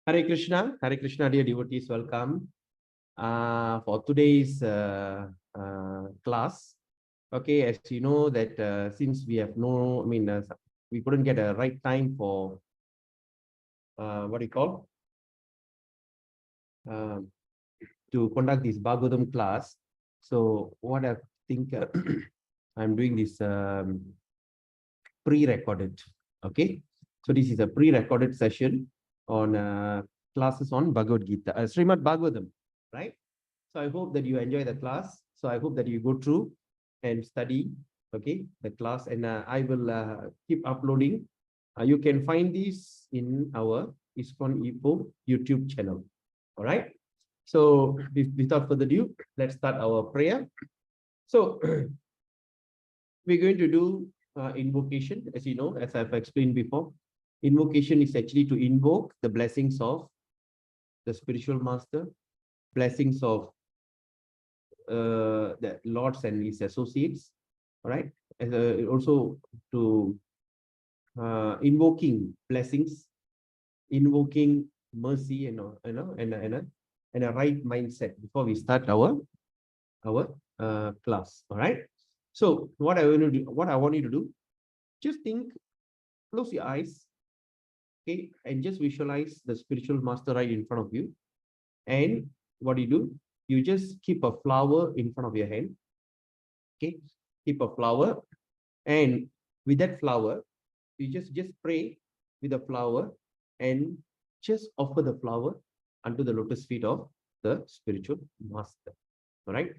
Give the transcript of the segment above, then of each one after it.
Hare Krishna, dear devotees, welcome for today's class. Okay, as you know that since we have we couldn't get a right time for what do you call to conduct this Bhagavatam class. So what I think I'm doing this pre-recorded. Okay, so this is a pre-recorded session on classes on Bhagavad Gita, Srimad Bhagavatam, right? So I hope that you enjoy the class. So I hope that you go through and study, okay, the class, and I will keep uploading. You can find these in our ISKCON Ipoh YouTube channel. All right. So without further ado, let's start our prayer. So we're going to do invocation, as you know, as I've explained before. Invocation is actually to invoke the blessings of the spiritual master, blessings of the lords and his associates, all right, and also to invoking blessings, invoking mercy, and a right mindset before we start our class. All right. So what I want to do, what I want you to do, just think, close your eyes, okay, and just visualize the spiritual master right in front of you. And what do? You just keep a flower in front of your hand. Okay, keep a flower, and with that flower, you just pray with the flower and just offer the flower unto the lotus feet of the spiritual master. All right.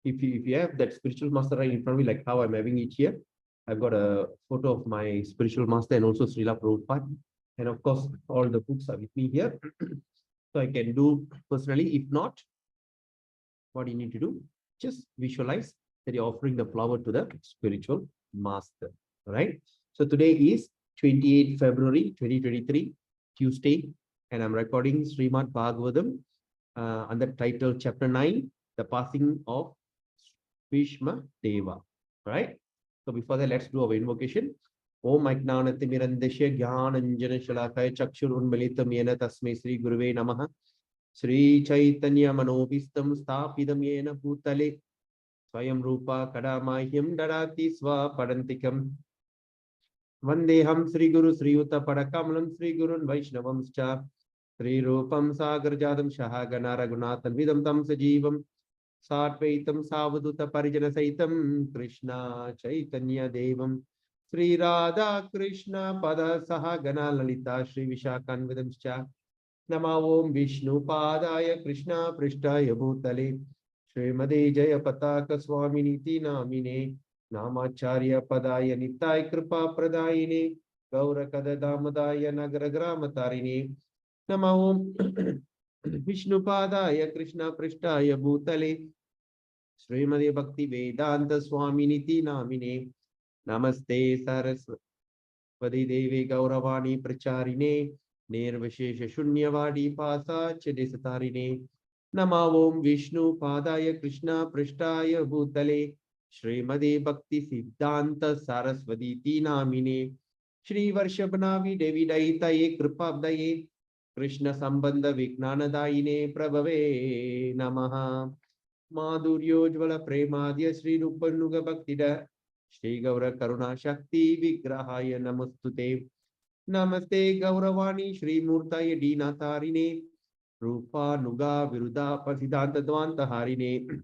If you have that spiritual master right in front of me, like how I'm having it here, I've got a photo of my spiritual master and also Srila Prabhupada. And of course, all the books are with me here. So I can do personally. If not, what you need to do, just visualize that you're offering the flower to the spiritual master. All right. So today is 28 February 2023, Tuesday, and I'm recording Srimad Bhagavatam under title Chapter 9, the passing of Bhishma Deva. All right. So before that, let's do our invocation. Om Ajnanati Mirandesha Jnananjana Shalakaya Chakshurunmilitam Yena Tasmai Sri Guruve Namaha Sri Chaitanya Manobhistam Stapidam Yena Bhutale Swayam Rupa Kadamahyam Dadati Swa Padantikam Vandeham Sri Guru Sri Uta Padakamalam Sri Gurun Vaishnavamscha Sri Rupam Sagar Jadam Shahagana Raghunathan Vidam Tam Sajivam Sarvaitam Savaduta Parijana Saitam Krishna Chaitanya Devam Sri Radha Krishna Pada Sahagana Lalita Sri Vishakan Vidamscha Nama Om Vishnu Padaya Krishna Prishtaya Bhutale Srimade Jaya Pataka Swaminiti Namine Namacharya Padaya Nitai Kripa Pradayine Gaura Kada Damadaya Nagara Gramatarine Nama Om Vishnu Padaya Krishna Prishtaya Bhutale Srimade Bhakti Vedanta Swaminiti Namine Namaste Saraswati Devi Gauravani Pracharine Nirvashesha Shunyavadi Pasa Chedesatharine Nama Om Vishnu Padaya Krishna Prishtaya Bhutale Srimade Bhakti Siddhanta Saraswati Namine Shri Varshabhanavi Devi Daitaye Kripabdaye Krishna Sambandha Vijnanadayine Prabhave Namaha Madhuryojvala Premadya Sri Rupanuga Bhaktida Shri Gaura Karuna Shakti Vigrahaya Namastute Namaste Gauravani Shri Murtaye Dinatarine Rupa Nuga Viruddha Pasidanta Dvanta Harine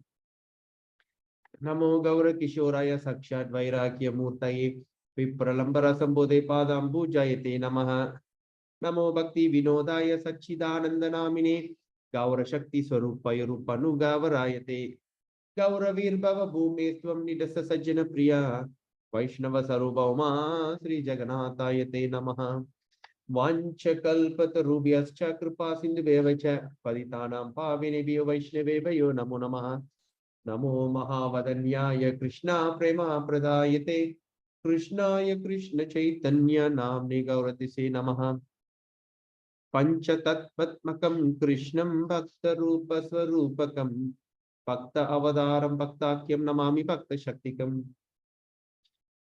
Namo Gaura Kishoraya Sakshat Vairagya Murtaye Vipralambara Sambodhe Padambu Jayate Namaha Namo Bhakti Vinodaya Sachidananda Namine Gaura Shakti Swarupaya Rupanuga Varayate Gaura Virbhava Bhume Swam Nidasa Sajjana Priya Vaishnava Sarubhauma Sri Jagannatha Namaha Vanchakalpatarubhyascha Kripa Sindhuvevacha Paditanam Pavinebhyo Vaishnavebhayo Namo Namaha Namo Mahavadanyaya Krishna Prema Pradayate Krishnaya Krishna Chaitanya Namne Gauratise Namaha Panchatattvatmakam Krishnam Bhakta Rupa Swarupakam Bhakta Avadaram Bhaktakyam Namami Bhakta Shaktikam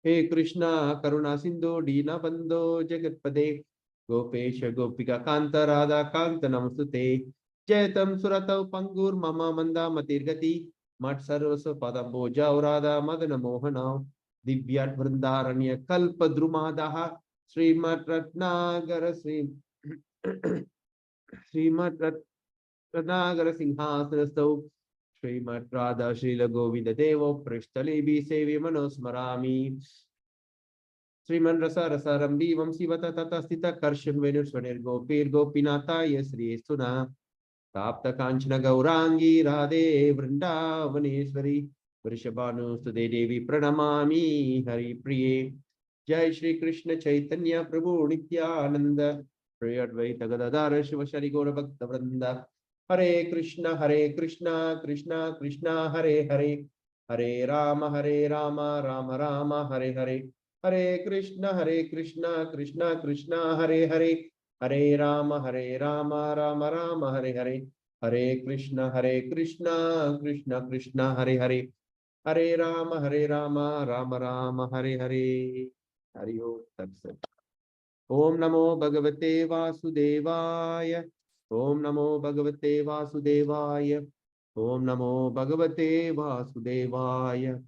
He Krishna Karuna Sindhu Dina Bandho Jagatpade Gopesha Gopika Kanta Radha Kanta Namastute Jaitam Suratau Pangur Mama Manda Matirgati Mat Sarvasa Padamboja Radha Madana Mohana Divyat Vrindaranya Kalpa Drumadaha Srimad Ratnagara Srimad Ratnagara Singhasanasto Srimad Radha Srila Govinda Devo Prishtalebi Sevi Manosmarami Sriman Rasa Rasaram Divam Sivata Tata Stita Karshan Venus Swanir Gopir Gopinata Yasri Suna Tapta Kanchana Gaurangi Radhe Vrindavaneshwari Vrishabhanu Sude Devi Pranamami Hari Priye Jai Shri Krishna Chaitanya Prabhu Nityananda Priyadvaita Gadadara Shiva Shari Gaura Bhakta Vrinda Hare Krishna Krishna Krishna Hare Hare Hare Rama Rama Rama Hare Hare Hare Krishna Krishna Krishna Hare Hare Hare Rama Rama Rama Hare Hare Hare Krishna Krishna Krishna Hare Hare Hare Rama Rama Rama Hare Hare Hari Om Tat Sat. Om Namo Bhagavate Vasudevaya Om Namo Bhagavate Vasudevaya Om Namo Bhagavate Vasudevaya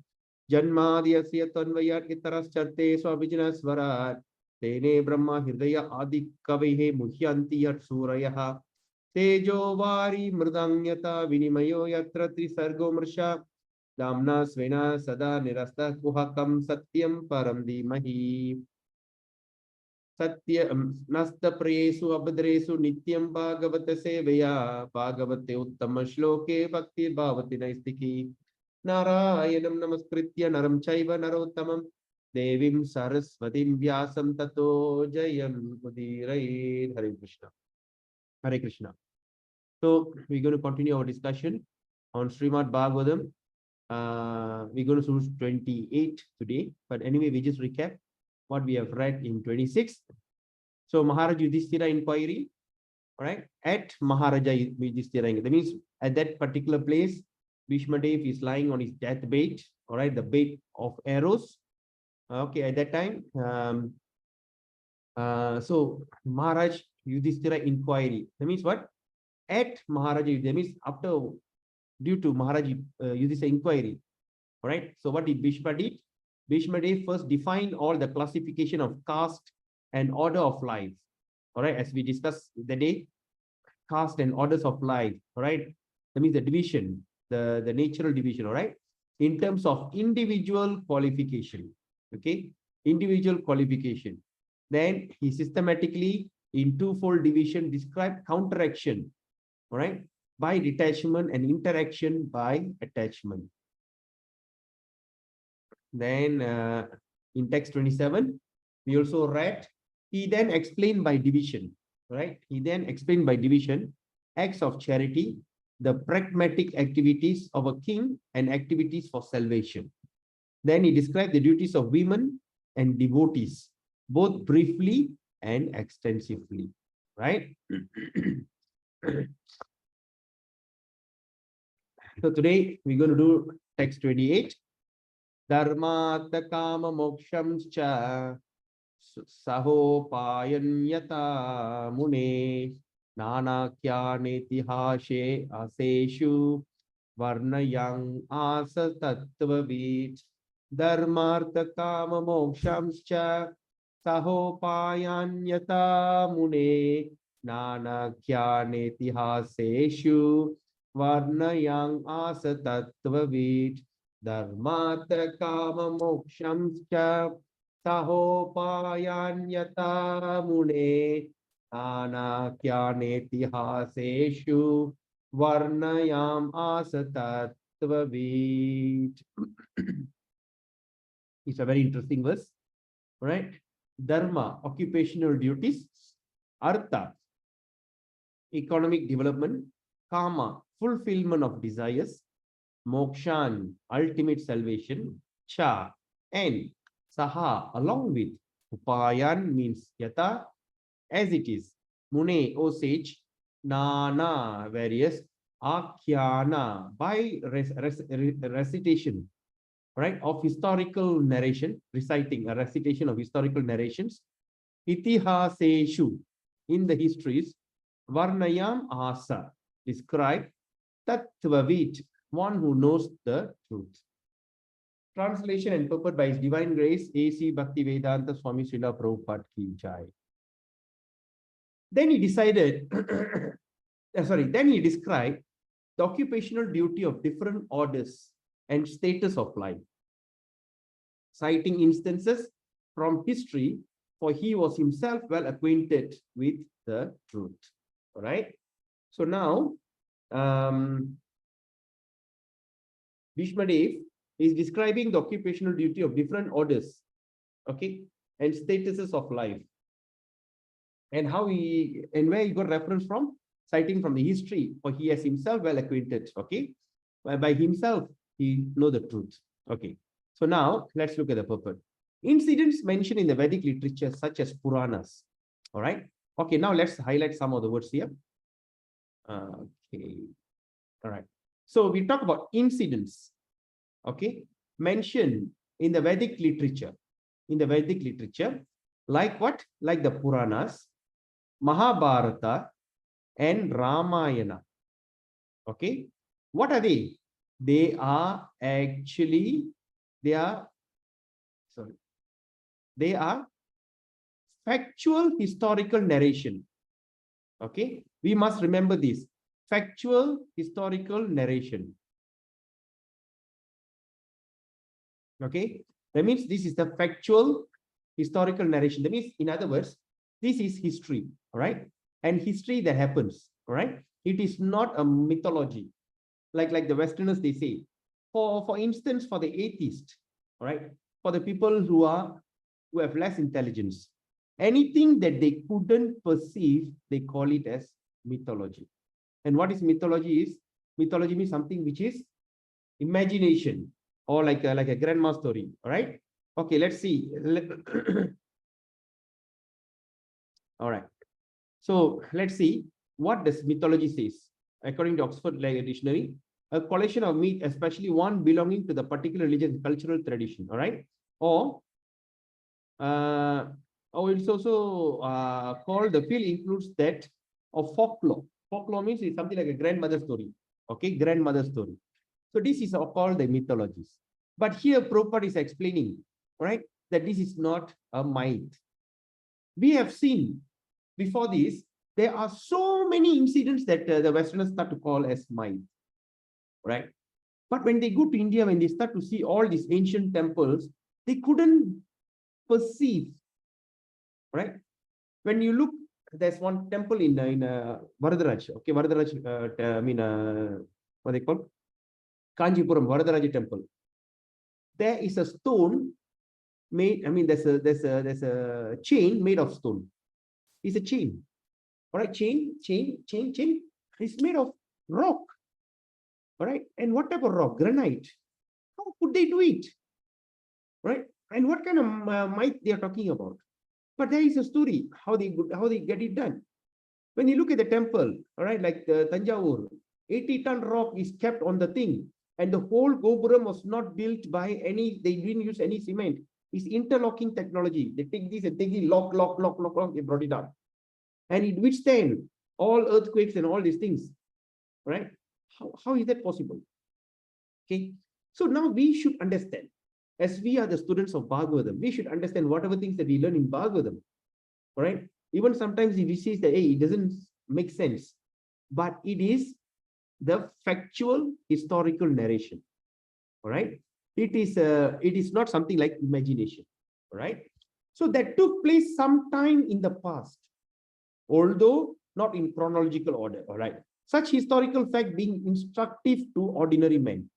Janmadhyasya Tanvayat Itarascharte Swabhijnasvarat Tene Brahma Hridaya Adi Kavihe Muhyanti Yat Surayaha Tejo Vari Mridanyata Vinimayo Yatra Trisargo Mrsha Damna Svena Sada Nirasta Kuhakam Satyam Param Dhimahi Satya Nasta Priyesu Abhadresu Nityam Bhagavata Sevaya Bhagavate Uttama Shloke Bhakti Bhavati Naistiki Narayanam Namaskritya Naram Chaiva Narottamam Devim Saraswatim Vyasam Tato Jayam Udirai. Hare Krishna. Hare Krishna. So we're going to continue our discussion on Srimad Bhagavatam. We're going to choose 28 today. But anyway, we just recap what we have read in 26. So Maharaj Yudhishthira inquiry, all right, at Maharaja Yudhishthira. That means at that particular place, Bhishma Dev is lying on his deathbed, all right, the bed of arrows. Okay, at that time, so Maharaj Yudhishthira inquiry. That means what? At Maharaja, that means after, due to Maharaj Yudhishthira inquiry, all right. So what did Bhishma did? Bhishma Dev first defined all the classification of caste and order of life. All right, as we discussed the day, caste and orders of life. All right, that means the division, the natural division. All right, in terms of individual qualification. Okay, individual qualification. Then he systematically in twofold division described counteraction. All right, by detachment and interaction by attachment. Then in text 27, we also read, he then explained by division, right? He then explained by division, acts of charity, the pragmatic activities of a king and activities for salvation. Then he described the duties of women and devotees, both briefly and extensively, right? So today we're going to do text 28. Dharmata kama mokshamscha sahopayanyata mune nanakyane aseshu varnayang asa tattvavit dharmartha kama mokshamscha sahopayanyata mune nanakyane aseshu varnayang asa tattvavit Dharmata kama mokshamscha sahopayanyata mune anakyane varnayam asatatvavit. It's a very interesting verse, right? Dharma, occupational duties. Artha, economic development. Kama, fulfillment of desires. Mokshan, ultimate salvation. Cha, and Saha, along with. Upayan means yata, as it is. Mune, O sage. Nana, various. Akhyana, by recitation, right, of historical narration, reciting a recitation of historical narrations. itihaseshu, in the histories, varnayam asa, describe tattvavit, one who knows the truth. Translation and purport by His Divine Grace, A.C. Bhaktivedanta Swami Srila Prabhupada Ki Jai. Then he decided, then he described the occupational duty of different orders and status of life, citing instances from history, for he was himself well acquainted with the truth. All right. So now, Bhishmadev is describing the occupational duty of different orders, okay, and statuses of life, and how he and where he got reference from, citing from the history, for he has himself well acquainted, okay, by himself he know the truth. Okay, so now let's look at the purport. Incidents mentioned in the Vedic literature such as Puranas. All right. Okay, now let's highlight some of the words here. Okay. All right. So we talk about incidents, okay, mentioned in the Vedic literature. In the Vedic literature, like what? Like the Puranas, Mahabharata, and Ramayana. Okay. What are they? They are actually, they are factual historical narration. Okay. We must remember this. Factual historical narration. Okay. That means this is the factual historical narration. That means, in other words, this is history. All right. And history that happens. All right. It is not a mythology. Like the Westerners, they say. For instance, for the atheist, all right, for the people who have less intelligence, anything that they couldn't perceive, they call it as mythology. And what is mythology is? Mythology means something which is imagination, or like a grandma story. All right. Okay, let's see. All right. So let's see what does mythology says. According to Oxford Dictionary, a collection of myth, especially one belonging to the particular religious cultural tradition. All right. Or it's also called, the field includes that of folklore. Folklore means it's something like a grandmother story. Okay, grandmother story. So this is called the mythologies. But here Prabhupada is explaining, right, that this is not a myth. We have seen before this, there are so many incidents that the Westerners start to call as myth, right? But when they go to India, when they start to see all these ancient temples, they couldn't perceive, right? When you look, there's one temple in Varadaraj, okay, Varadaraj, what they call? Kanjipuram, Varadaraja temple. There is a stone made, there's a chain made of stone. It's a chain. All right, chain. It's made of rock. All right, and what type of rock? Granite. How could they do it? Right, and what kind of might they are talking about? But there is a story how they get it done. When you look at the temple, all right, like the Tanjavur, 80-ton rock is kept on the thing, and the whole Gopuram was not built by any. They didn't use any cement. It's interlocking technology. They take this and take it, lock. They brought it up, and it withstand all earthquakes and all these things, right? How is that possible? Okay, so now we should understand, as we are the students of Bhagavatam, we should understand whatever things that we learn in Bhagavatam, all right? Even sometimes if we say that, hey, it doesn't make sense, but it is the factual historical narration, all right? It is not something like imagination, all right? So that took place sometime in the past, although not in chronological order, all right? Such historical fact being instructive to ordinary men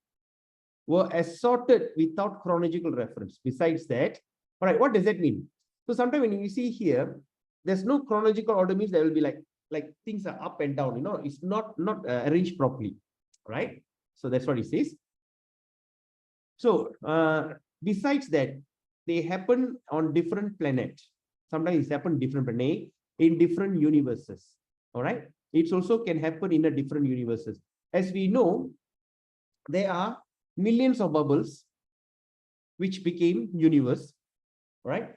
were assorted without chronological reference. Besides that, all right, what does that mean? So sometimes when you see here, there's no chronological order, means there will be like things are up and down, it's not arranged properly, right? So that's what it says. So besides that, they happen on different planets. Sometimes it happens different planets in different universes, all right? It also can happen in a different universes. As we know, there are millions of bubbles which became universe, right?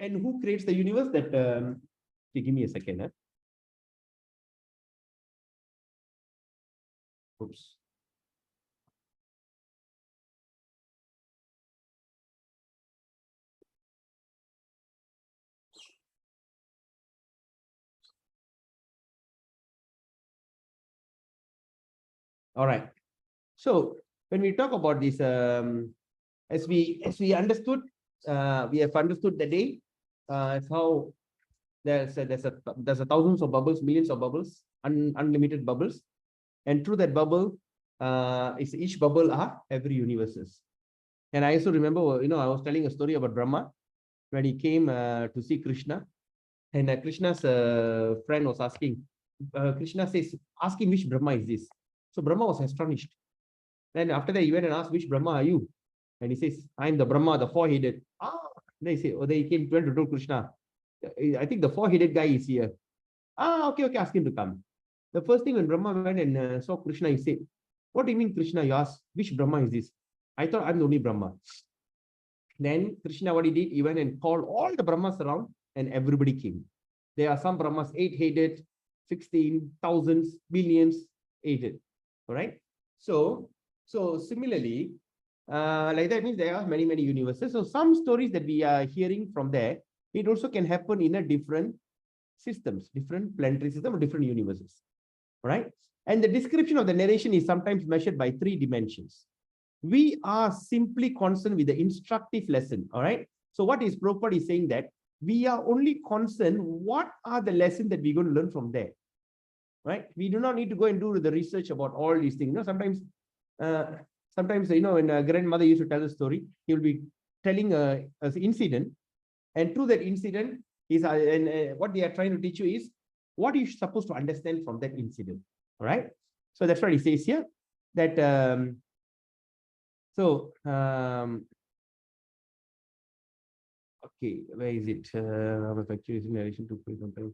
And who creates the universe? That okay, give me a second. Huh? Oops. All right. So when we talk about this, as we understood, we have understood the day, how there's a thousands of bubbles, millions of bubbles, unlimited bubbles, and through that bubble, is each bubble are every universes. And I also remember, I was telling a story about Brahma when he came to see Krishna, and Krishna's friend was asking. Krishna says, "Ask him which Brahma is this." So Brahma was astonished. Then after that, he went and asked, "Which Brahma are you?" And he says, "I'm the Brahma, the four-headed." Ah, then he said, "Oh, then he went to tell Krishna, I think the four-headed guy is here." Ah, okay, okay, ask him to come. The first thing when Brahma went and saw Krishna, he said, "What do you mean, Krishna?" You asked, "Which Brahma is this?" I thought I'm the only Brahma. Then Krishna, what he did, he went and called all the Brahmas around, and everybody came. There are some Brahmas 8-headed, 16, thousands, billions, 8-headed. All right. So similarly, like that means there are many, many universes. So some stories that we are hearing from there, it also can happen in a different systems, different planetary system or different universes. All right. And the description of the narration is sometimes measured by 3 dimensions. We are simply concerned with the instructive lesson. All right. So what is Prabhupada is saying that we are only concerned what are the lessons that we're going to learn from there. Right. We do not need to go and do the research about all these things. Sometimes when a grandmother used to tell a story, he will be telling an incident, and through that incident is what they are trying to teach you is what you're supposed to understand from that incident. All right. So that's what he says here, that okay, where is it? Actually, in relation to sometimes.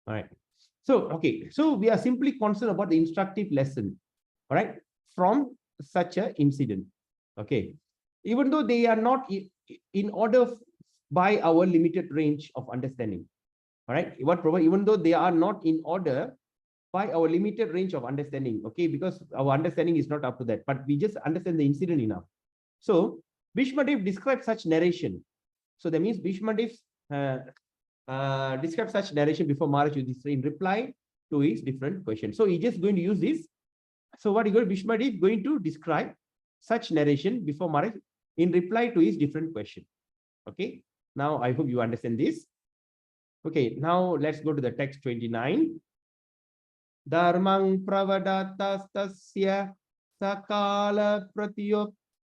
All right. So, okay. So we are simply concerned about the instructive lesson, all right, from such an incident. Okay. Even though they are not in order by our limited range of understanding. All right. Even though they are not in order by our limited range of understanding. Okay. Because our understanding is not up to that, but we just understand the incident enough. So Bhishmadev describes such narration. So that means Bhishmadev describes such narration before Maharaj in reply to his different questions. So he's just going to use this. So what Bhishmadev going to describe such narration before Maharaj in reply to his different question. Okay. Now I hope you understand this. Okay. Now let's go to the text 29. Dharmang pravadatastasya sakala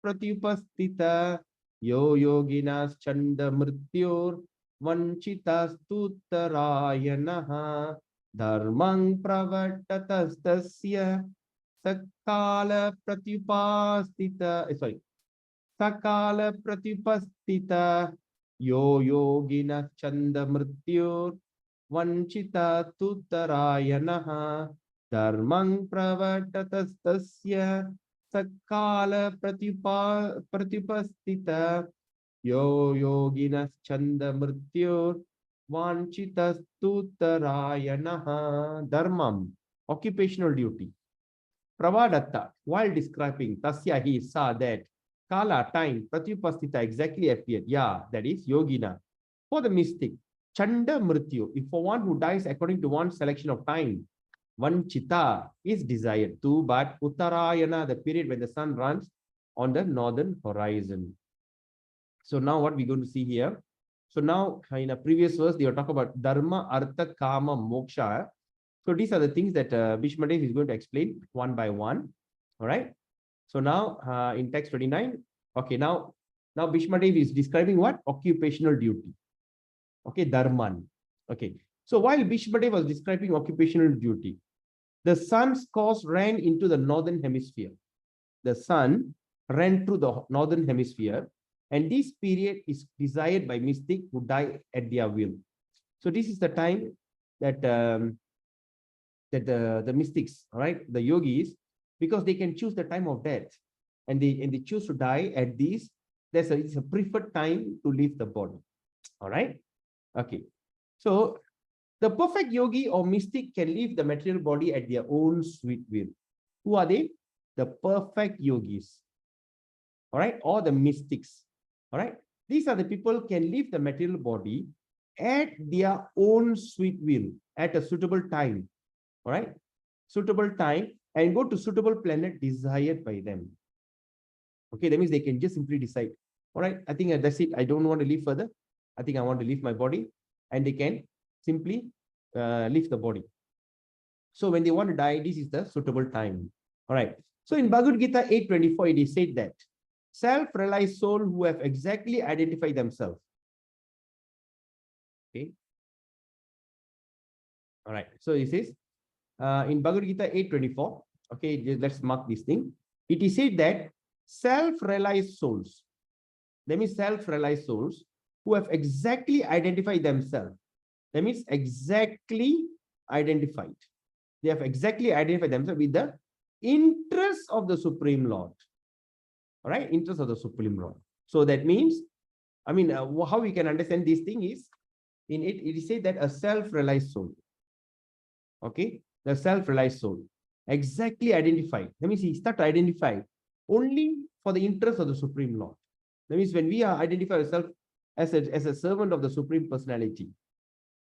pratyupastita yo yoginas chanda mrityur vanchitastuttarayanaha dharmang pravadatastasya sakala pratyupastita sakala pratyupastita yo yoginas chanda mrityur vanchita tuttarayanaha dharmang pravadatastasya sakala pratyupastita yo yoginas chanda mrityur vanchita tuttarayanaha. Dharmam, occupational duty. Pravadatta, while describing tasya, he saw that kala, time, pratyupastita, exactly appeared. Yeah, that is yogina. For the mystic, Chanda Mrityu, if for one who dies according to one selection of time, one chitta is desired to, but Uttarayana, the period when the sun runs on the northern horizon. So now what we're going to see here. So now in a previous verse, they were talking about Dharma, Artha, Kama, Moksha. So these are the things that Bhishmadev is going to explain one by one. All right. So now in text 29, okay, now Bhishmadev is describing what? Occupational duty. Okay, Dharman. Okay. So while Bhishmadev was describing occupational duty, the sun's course ran into the northern hemisphere. The sun ran through the northern hemisphere, and this period is desired by mystics who die at their will. So this is the time that the mystics, all right, the yogis, because they can choose the time of death, and they choose to die at this. It's a preferred time to leave the body. All right. Okay. So the perfect yogi or mystic can leave the material body at their own sweet will. Who are they? The perfect yogis. All right, or the mystics. All right, these are the people can leave the material body at their own sweet will at a suitable time. All right, suitable time, and go to suitable planet desired by them. Okay, that means they can just simply decide. All right, I think that's it. I don't want to live further. I think I want to leave my body, and they can simply leave the body. So when they want to die, this is the suitable time. All right. So in Bhagavad Gita 8:24, it is said that self-realized soul who have exactly identified themselves. Okay. All right. So this is in Bhagavad Gita 8:24. Okay, let's mark this thing. It is said that self-realized souls, that means self-realized souls who have exactly identified themselves. That means exactly identified. They have exactly identified themselves with the interest of the Supreme Lord. All right, interest of the Supreme Lord. So that means, I mean, how we can understand this thing is, in it, it is said that a self-realized soul. Okay, the self-realized soul, exactly identified. That means he start to identify only for the interest of the Supreme Lord. That means when we are identify ourselves as a servant of the Supreme Personality,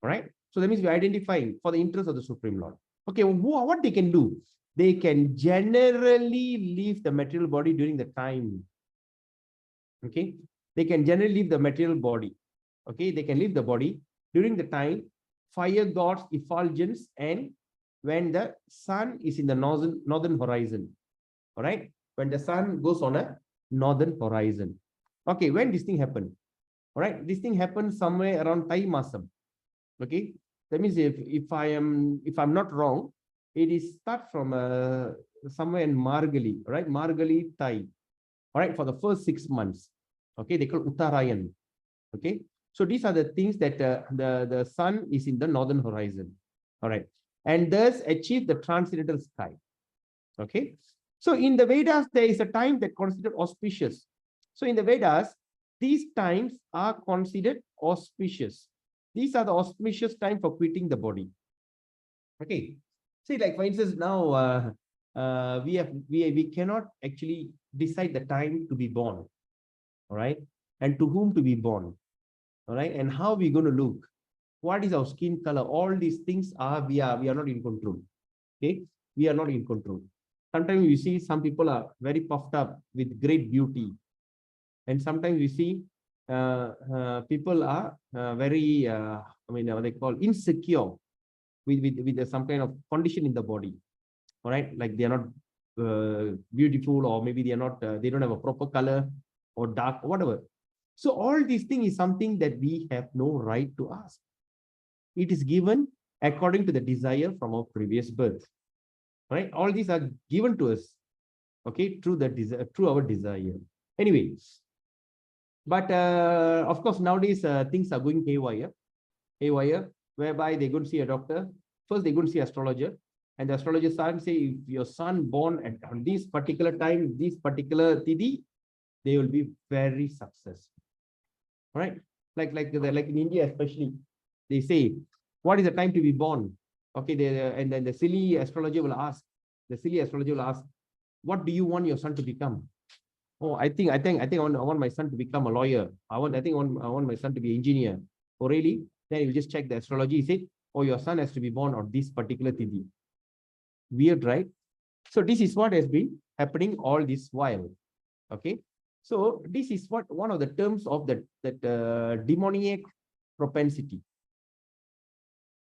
all right? So that means we're identifying for the interest of the Supreme Lord. Okay, what they can do? They can generally leave the material body during the time. Okay, they can generally leave the material body. Okay, they can leave the body during the time fire god's effulgence and when the sun is in the northern horizon. All right, when the sun goes on a northern horizon. Okay, when this thing happened? All right, this thing happened somewhere around Thai Masam. Okay, that means if I'm not wrong, it is start from somewhere in Margali, right? Margali Thai. All right, for the first 6 months. Okay, they call Uttarayan. Okay, so these are the things that the sun is in the northern horizon. All right, and thus achieve the transcendental sky. Okay, so in the Vedas there is a time that considered auspicious. So in the Vedas, these times are considered auspicious. These are the auspicious time for quitting the body. Okay, see, like for instance, now we cannot actually decide the time to be born. All right, and to whom to be born. All right, and how we're going to look, what is our skin color, all these things are we are not in control. Okay, we are not in control. Sometimes you see some people are very puffed up with great beauty, and sometimes we see people are very I mean what they call insecure with some kind of condition in the body. All right, like they are not beautiful, or maybe they are not they don't have a proper color, or dark, whatever. So all these things is something that we have no right to ask. It is given according to the desire from our previous birth. Right? All these are given to us, okay, through the desire, through our desire. Anyway, but of course nowadays things are going haywire, whereby they go to see a doctor. First they go to see astrologer, and the astrologer son say if your son born at on this particular time, this particular tithi, they will be very successful. Right? Like in India especially, they say, what is the time to be born? Okay, and then the silly astrologer will ask, what do you want your son to become? Oh, I want my son to become a lawyer. I want my son to be an engineer. Oh, really? Then you just check the astrology. He say, oh, your son has to be born on this particular tithi. Weird, right? So this is what has been happening all this while. Okay. So this is what one of the terms of that demoniac propensity.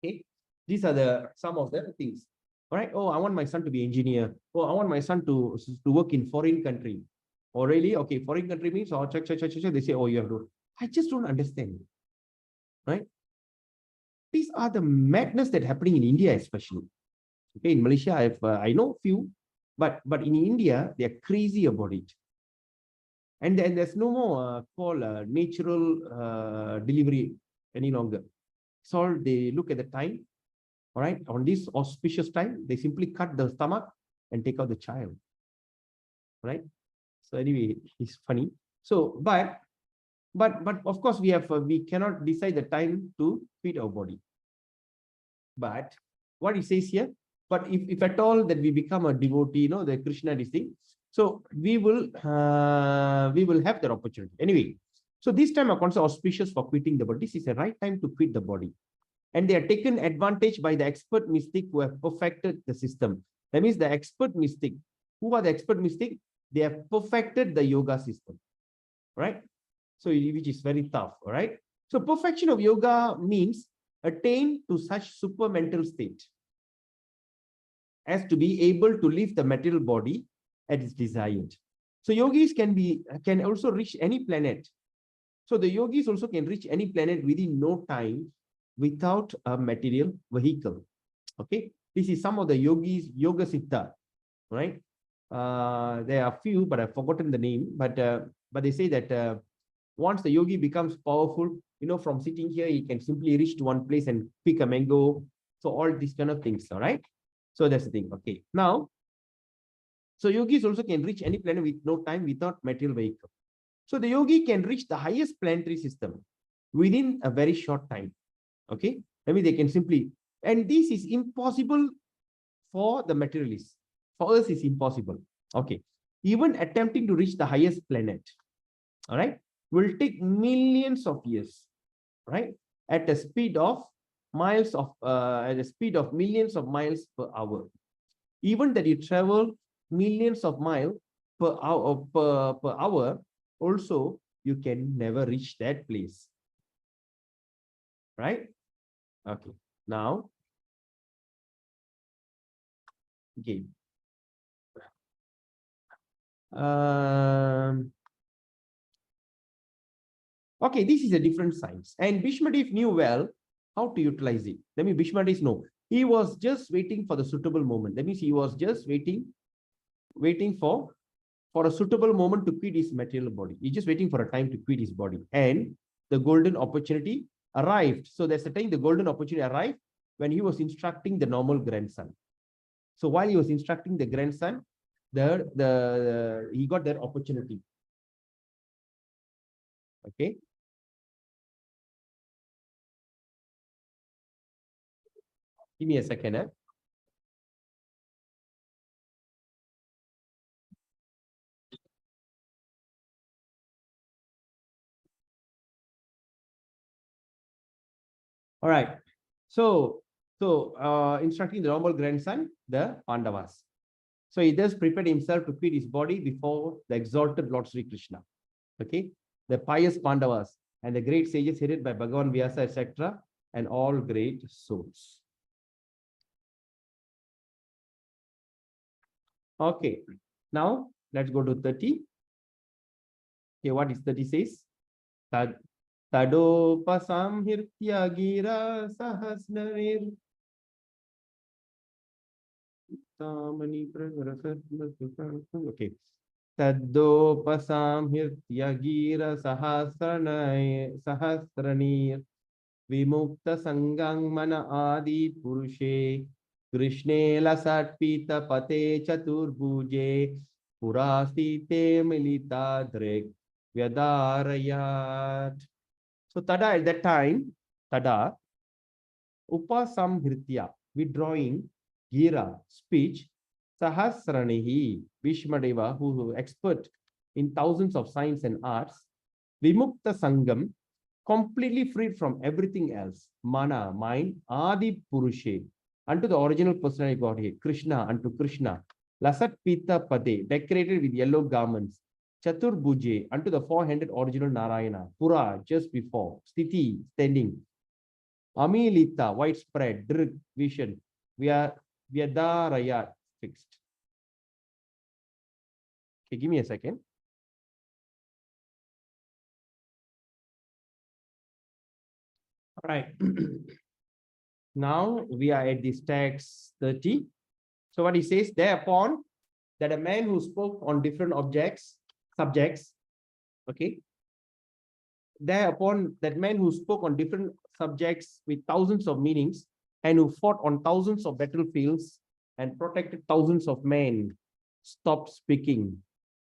Okay, these are some of the things. All right. Oh, I want my son to be engineer. Oh, I want my son to work in foreign country. Oh, really? Okay, foreign country means, oh, check. They say, oh, you have to. I just don't understand. Right? These are the madness that happening in India, especially. Okay, in Malaysia, I know few, but in India they are crazy about it. And then there's no more natural delivery any longer. So they look at the time. All right, on this auspicious time, they simply cut the stomach and take out the child, right? So anyway, it's funny. So, but of course we cannot decide the time to feed our body. But what it says here, but if at all that we become a devotee, the Krishna this thing, so we will have that opportunity. Anyway, so this time are considered auspicious for quitting the body. This is the right time to quit the body. And they are taken advantage by the expert mystic who have perfected the system. That means the expert mystic. Who are the expert mystic? They have perfected the yoga system, right? So which is very tough, all right? So perfection of yoga means attain to such super mental state as to be able to leave the material body as is desired. So yogis can also reach any planet. So the yogis also can reach any planet within no time without a material vehicle. Okay, this is some of the yogis, yoga siddha, right? There are few, but I've forgotten the name. But they say that once the yogi becomes powerful, from sitting here, he can simply reach to one place and pick a mango. So all these kind of things, all right? So that's the thing. Okay, now, so yogis also can reach any planet with no time without material vehicle. So the yogi can reach the highest planetary system within a very short time. Okay, maybe they can simply, and this is impossible for the materialists. For us, it's impossible. Okay, even attempting to reach the highest planet, all right, will take millions of years, right? At a speed of millions of miles per hour. Even that you travel millions of miles per hour, also you can never reach that place, right? Okay, now, okay. Okay, this is a different science. And Bhishmadev knew well how to utilize it. That means Bhishmadev no. He was just waiting for the suitable moment. That means he was just waiting for a suitable moment to quit his material body. He's just waiting for a time to quit his body. And the golden opportunity arrived. So there's a time the golden opportunity arrived when he was instructing the normal grandson. So while he was instructing the grandson, he got that opportunity. Okay. Give me a second. All right. So instructing the normal grandson, the Pandavas. So he thus prepared himself to quit his body before the exalted Lord Sri Krishna. Okay. The pious Pandavas and the great sages headed by Bhagavan Vyasa, etc., and all great souls. Okay. Now let's go to 30. Okay, what is 30 says? Tadopasamhirtya gira sahasnavir okay. Tadopasamhirtya gira sahasranir vimukta sangang mana adi purushe Krishne lasat pita pate chaturbhuje purasite milita drek vyadarayat. So tada at that time, tada upasamhritya, withdrawing, gira, speech, sahasranihi, Bhishmadeva, who expert in thousands of science and arts, vimukta sangam, completely freed from everything else, mana, mind, adi purushe, unto the original personality Godhead, Krishna, unto Krishna, lasat pita pade, decorated with yellow garments, Chaturbhuje, unto the four-handed original Narayana, Pura, just before, Sthiti, standing, Amilita, widespread, Drig, vision, Vyadarayat, fixed. Okay, give me a second. All right. Now we are at this text 30. So what he says, thereupon, that a man who spoke on different subjects, okay, thereupon that man who spoke on different subjects with thousands of meanings and who fought on thousands of battlefields and protected thousands of men, stopped speaking,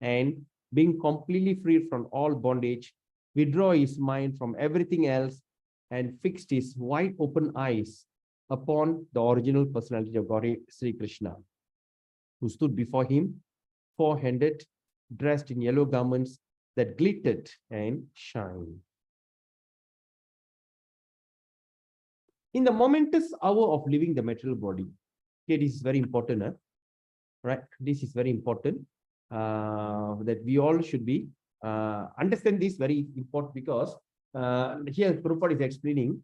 and being completely freed from all bondage, withdraw his mind from everything else and fixed his wide open eyes upon the original personality of God, Sri Krishna, who stood before him, four-handed, dressed in yellow garments that glittered and shine. In the momentous hour of leaving the material body, okay, this is very important, right? This is very important that we all should be understand this very important because here Prabhupada is explaining,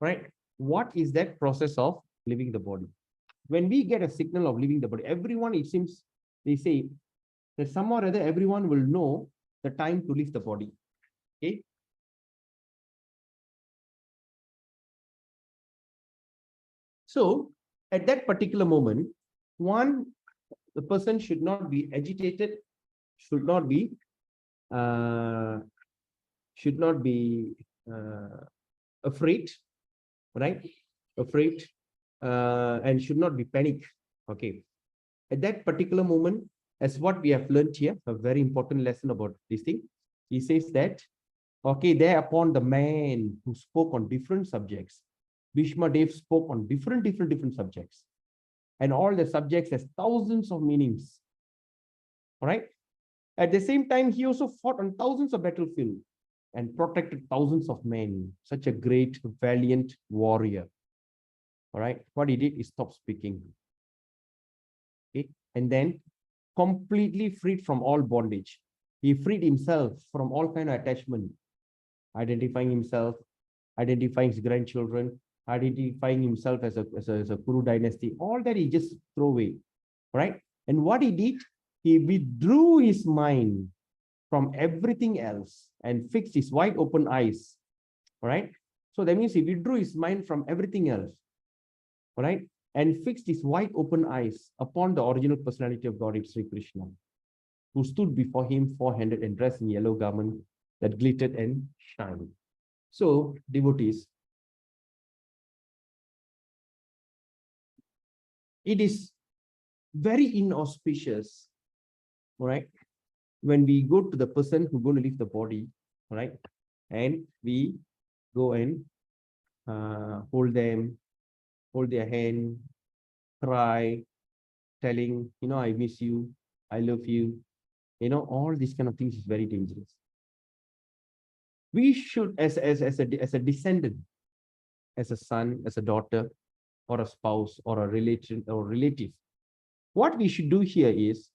right? What is that process of leaving the body? When we get a signal of leaving the body, everyone, it seems, they say that somehow or other everyone will know the time to leave the body. Okay. So at that particular moment, the person should not be agitated, should not be uh, afraid, right? Afraid, and should not be panic. Okay. At that particular moment, as what we have learned here, a very important lesson about this thing, he says that, okay, thereupon the man who spoke on different subjects, Bhishma Dev spoke on different subjects, and all the subjects has thousands of meanings. All right. At the same time, he also fought on thousands of battlefields and protected thousands of men. Such a great, valiant warrior. All right. What he did is stop speaking. Okay. And then completely freed from all bondage. He freed himself from all kind of attachment, identifying himself, identifying his grandchildren, identifying himself as a Kuru dynasty. All that he just threw away, right? And what he did, he withdrew his mind from everything else and fixed his wide open eyes, right? So that means he withdrew his mind from everything else, right? And fixed his wide open eyes upon the original personality of God, Sri Krishna, who stood before him four-handed and dressed in yellow garment that glittered and shined. So, devotees, it is very inauspicious, right? When we go to the person who's going to leave the body, right? And we go and hold them, hold their hand, cry, telling, I miss you, I love you. All these kind of things is very dangerous. We should, as a descendant, as a son, as a daughter, or a spouse, or a relation or relative, what we should do here is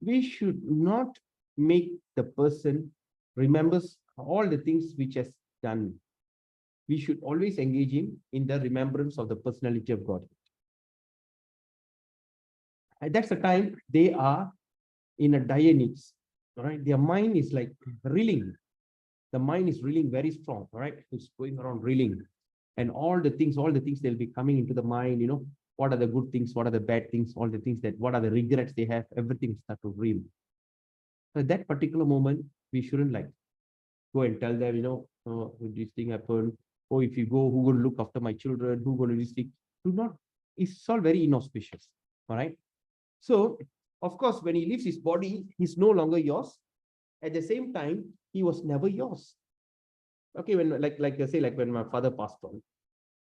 we should not make the person remembers all the things which has done. We should always engage him in the remembrance of the personality of God. And that's the time they are in a dire needs. All right, their mind is like reeling. The mind is reeling very strong. All right, it's going around reeling, and all the things they'll be coming into the mind. What are the good things? What are the bad things? All the things what are the regrets they have? Everything start to reel. So at that particular moment, we shouldn't go and tell them, oh, this thing happened. Oh, if you go, who will look after my children? Who will do this thing? Do not. It's all very inauspicious. All right. So, of course, when he leaves his body, he's no longer yours. At the same time, he was never yours. Okay, when like I say, like when my father passed on,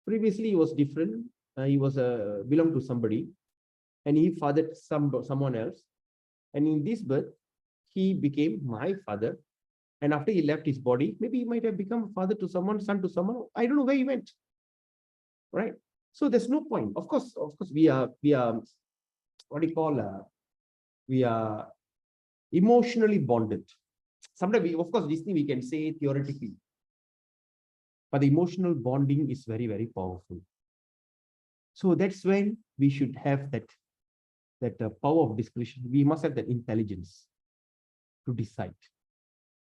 previously he was different. He was belonged to somebody, and he fathered someone else. And in this birth, he became my father. And after he left his body, maybe he might have become father to someone, son to someone. I don't know where he went. Right. So there's no point. Of course, we are what do you call? We are emotionally bonded. Sometimes of course, this thing we can say theoretically, but the emotional bonding is very, very powerful. So that's when we should have that power of discretion. We must have that intelligence to decide.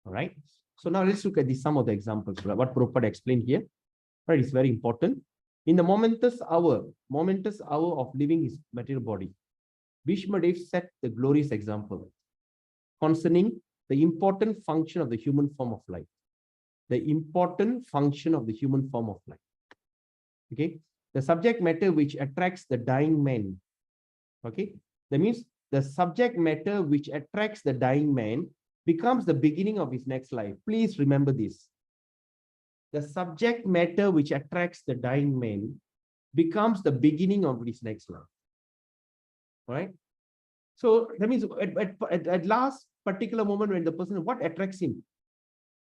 All right. So now let's look at some of the examples. What Prabhupada explained here. Right, it's very important. In the momentous hour of leaving his material body, Bhishma Dev set the glorious example concerning the important function of the human form of life. The important function of the human form of life. Okay. The subject matter which attracts the dying man Okay. That means the subject matter which attracts the dying man becomes the beginning of his next life. Please remember this. The subject matter which attracts the dying man becomes the beginning of his next life. Right? So that means at last particular moment when the person, what attracts him?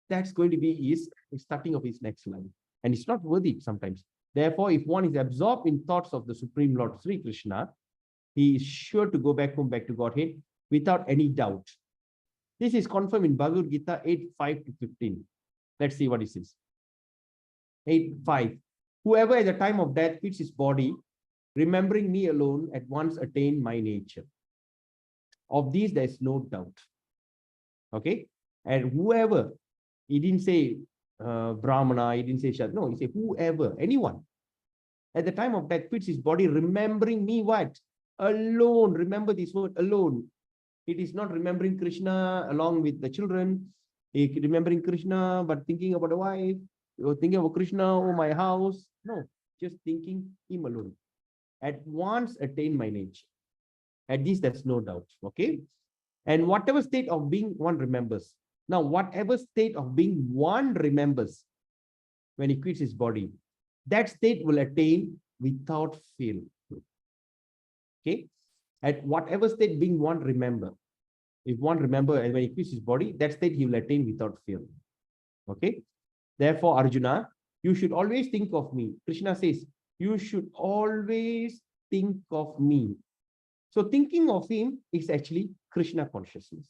That's going to be his starting of his next life. And it's not worthy sometimes. Therefore, if one is absorbed in thoughts of the Supreme Lord Sri Krishna, he is sure to go back home, back to Godhead, without any doubt. This is confirmed in Bhagavad Gita 8:5 to 15. Let's see what it says. 8:5. Whoever at the time of death quits his body, remembering me alone, at once attained my nature. Of these, there is no doubt. Okay? And whoever, he didn't say Brahmana, he didn't say Shad. No, he said whoever, anyone, at the time of death quits his body, remembering me what? Alone. Remember this word, alone. It is not remembering Krishna along with the children, remembering Krishna, but thinking about a wife, or thinking about Krishna, oh, my house. No, just thinking him alone. At once attain my nature. At this, there's no doubt. Okay. And whatever state of being one remembers. Now, whatever state of being one remembers when he quits his body, that state will attain without fail. Okay. At whatever state being one remember, if one remember and when he quits his body, that state he will attain without fail. Okay. Therefore, Arjuna, you should always think of me. Krishna says, you should always think of me. So thinking of him is actually Krishna consciousness.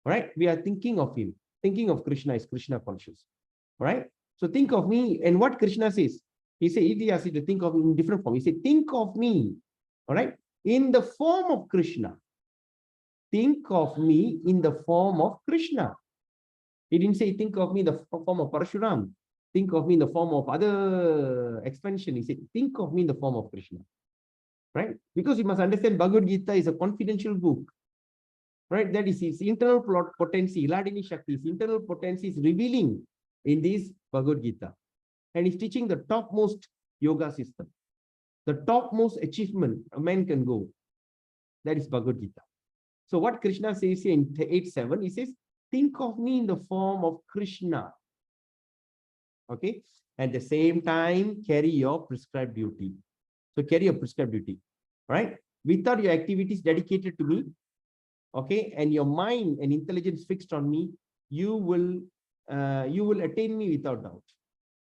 All right. We are thinking of him. Thinking of Krishna is Krishna conscious. All right. So think of me. And what Krishna says, he said, he asks you to think of him in different form. He said, think of me. All right. In the form of Krishna. Think of me in the form of Krishna. He didn't say, think of me in the form of Parshuram. Think of me in the form of other expansion. He said, think of me in the form of Krishna. Right? Because you must understand, Bhagavad Gita is a confidential book. Right? That is its internal potency, Iladini Shakti, its internal potency is revealing in this Bhagavad Gita. And he's teaching the topmost yoga system. The topmost achievement a man can go. That is Bhagavad Gita. So what Krishna says here in 8:7, he says, think of me in the form of Krishna. Okay. At the same time, carry your prescribed duty. So carry your prescribed duty. Right? Without your activities dedicated to me, okay, and your mind and intelligence fixed on me, you will attain me without doubt.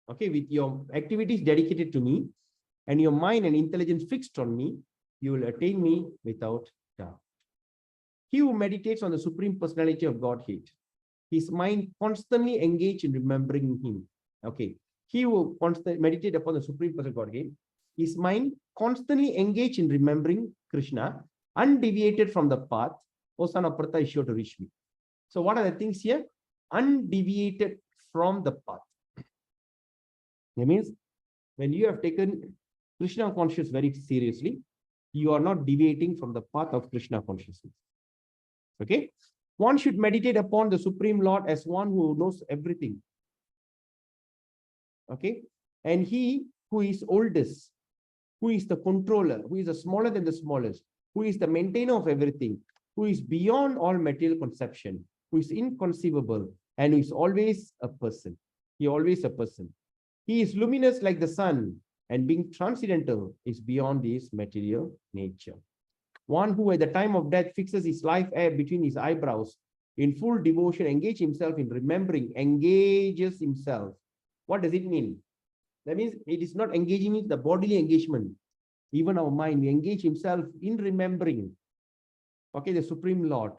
Okay, with your activities dedicated to me and your mind and intelligence fixed on me, you will attain me without doubt. He who meditates on the Supreme Personality of Godhead, his mind constantly engaged in remembering him. Okay, he who constantly meditate upon the Supreme Personality of Godhead, his mind constantly engaged in remembering Krishna, undeviated from the path. O son of Pratha is sure to reach me. So what are the things here? Undeviated from the path. That means when you have taken Krishna consciousness very seriously, you are not deviating from the path of Krishna consciousness. Okay? One should meditate upon the Supreme Lord as one who knows everything. Okay? And he who is oldest, who is the controller, who is the smaller than the smallest, who is the maintainer of everything, who is beyond all material conception, who is inconceivable, and who is always a person. He always a person. He is luminous like the sun, and being transcendental is beyond his material nature. One who at the time of death fixes his life air between his eyebrows, in full devotion, engages himself in remembering, engages himself. What does it mean? That means it is not engaging in the bodily engagement. Even our mind, we engage himself in remembering. Okay, the Supreme Lord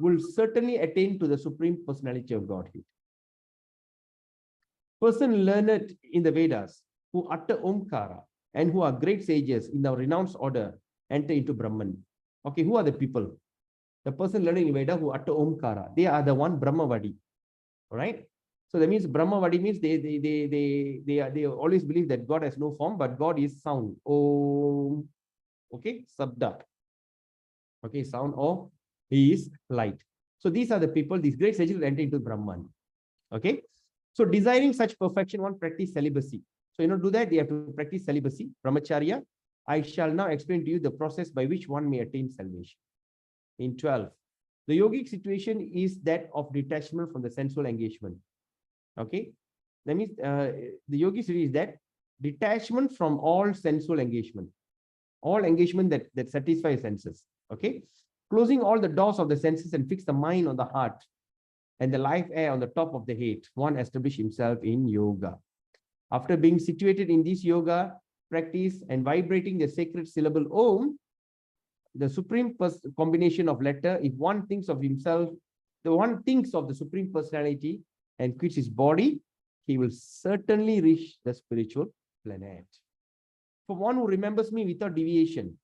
will certainly attain to the Supreme Personality of Godhead. Person learned in the Vedas who utter Omkara and who are great sages in the renounced order enter into Brahman. Okay, who are the people? The person learning in Veda who utter Omkara. They are the one Brahmavadi. All right. So that means Brahmavadi means they always believe that God has no form, but God is sound. Om. Okay, Sabda. Okay, sound or he is light. So these are the people, these great sages will enter into Brahman. Okay. So desiring such perfection, one practice celibacy. So, do that, they have to practice celibacy, brahmacharya, I shall now explain to you the process by which one may attain salvation. In 12, the yogic situation is that of detachment from the sensual engagement. Okay, that means the yogic situation is that detachment from all sensual engagement, all engagement that satisfies senses. Okay, closing all the doors of the senses and fix the mind on the heart and the life air on the top of the head, one established himself in yoga. After being situated in this yoga practice and vibrating the sacred syllable Om, the supreme combination of letter, if one thinks of himself, the one thinks of the supreme personality and quits his body, he will certainly reach the spiritual planet. For one who remembers me without deviation,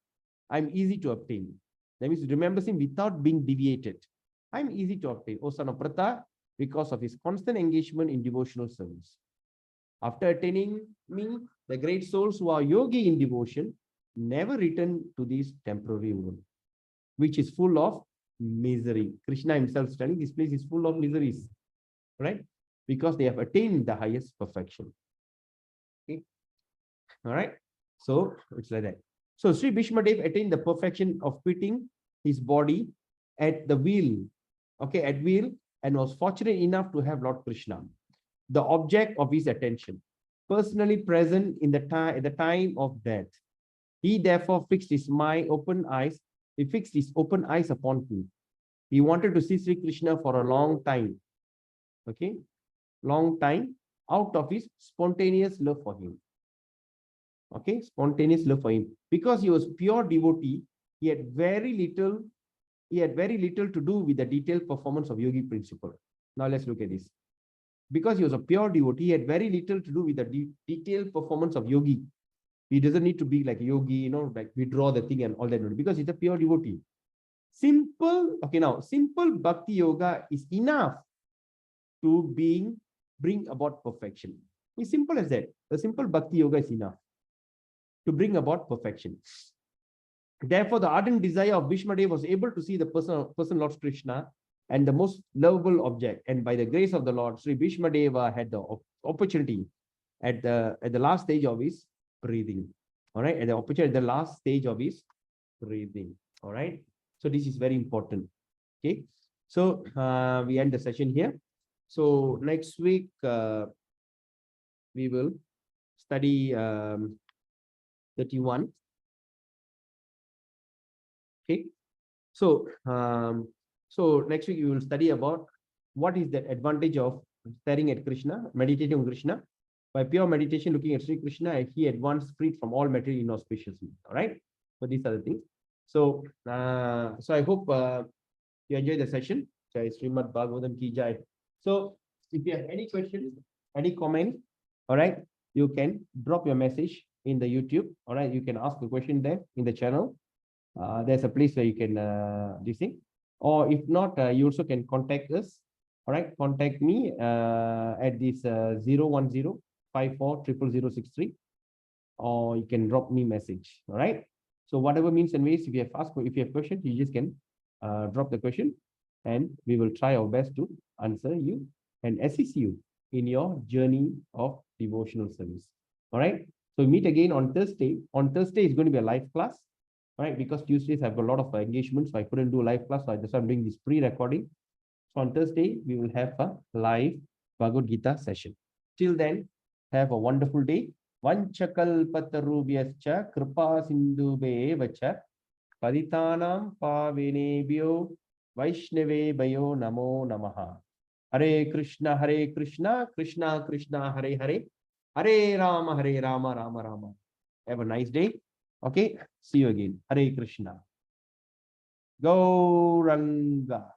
I'm easy to obtain. That means remembers him without being deviated. I'm easy to obtain, O son of Pratha, because of his constant engagement in devotional service. After attaining me, the great souls who are yogi in devotion never return to this temporary world, which is full of misery. Krishna himself is telling this place is full of miseries, right? Because they have attained the highest perfection. Okay. All right. So it's like that. So Sri Bhishmadev attained the perfection of quitting his body at the wheel, okay, at wheel, and was fortunate enough to have Lord Krishna, the object of his attention, personally present in the time at the time of death. He therefore fixed his mind, open eyes. He fixed his open eyes upon him. He wanted to see Sri Krishna for a long time. Okay, long time, out of his spontaneous love for him. Okay, spontaneous love for him. Because he was pure devotee, he had very little to do with the detailed performance of yogi principle. Now let's look at this. Because he was a pure devotee, he had very little to do with the detailed performance of yogi. He doesn't need to be like yogi, like withdraw the thing and all that, because he's a pure devotee. Simple bhakti yoga is enough to bring about perfection. It's simple as that. The simple bhakti yoga is enough to bring about perfection. Therefore, the ardent desire of Bhishmadev was able to see the person Lord Krishna and the most lovable object. And by the grace of the Lord, Sri Bhishmadeva had the opportunity at the last stage of his breathing. All right, at the last stage of his breathing. All right. So this is very important. Okay. So we end the session here. So next week we will study 31. Okay. So next week we will study about what is the advantage of staring at Krishna, meditating on Krishna. By pure meditation, looking at Sri Krishna, he advanced freed from all material inauspiciousness. All right. So these are the things. So so I hope you enjoy the session. Jai Srimad Bhagavatam ki jai. So if you have any questions, any comment, all right, you can drop your message in the YouTube. All right, you can ask a question there in the channel. There's a place where you can this thing, or if not, you also can contact us. All right, contact me at this 01054000063, or you can drop me message. All right. So whatever means and ways, if you have questions, you just can drop the question, and we will try our best to answer you and assist you in your journey of devotional service. All right. So meet again on Thursday. On Thursday is going to be a live class. All right, because Tuesdays I've got a lot of engagements, so I couldn't do a live class. So that's why I'm doing this pre-recording. So on Thursday, we will have a live Bhagavad Gita session. Till then, have a wonderful day. Vanchakalpatarubhyascha kripa sindhubevacha paditanam pavinebhyo vaishnave bhayo namo namaha. Hare Krishna, Krishna Krishna, Hare Hare, Hare Rama, Rama Rama. Have a nice day. Okay, see you again. Hare Krishna. Gauranga.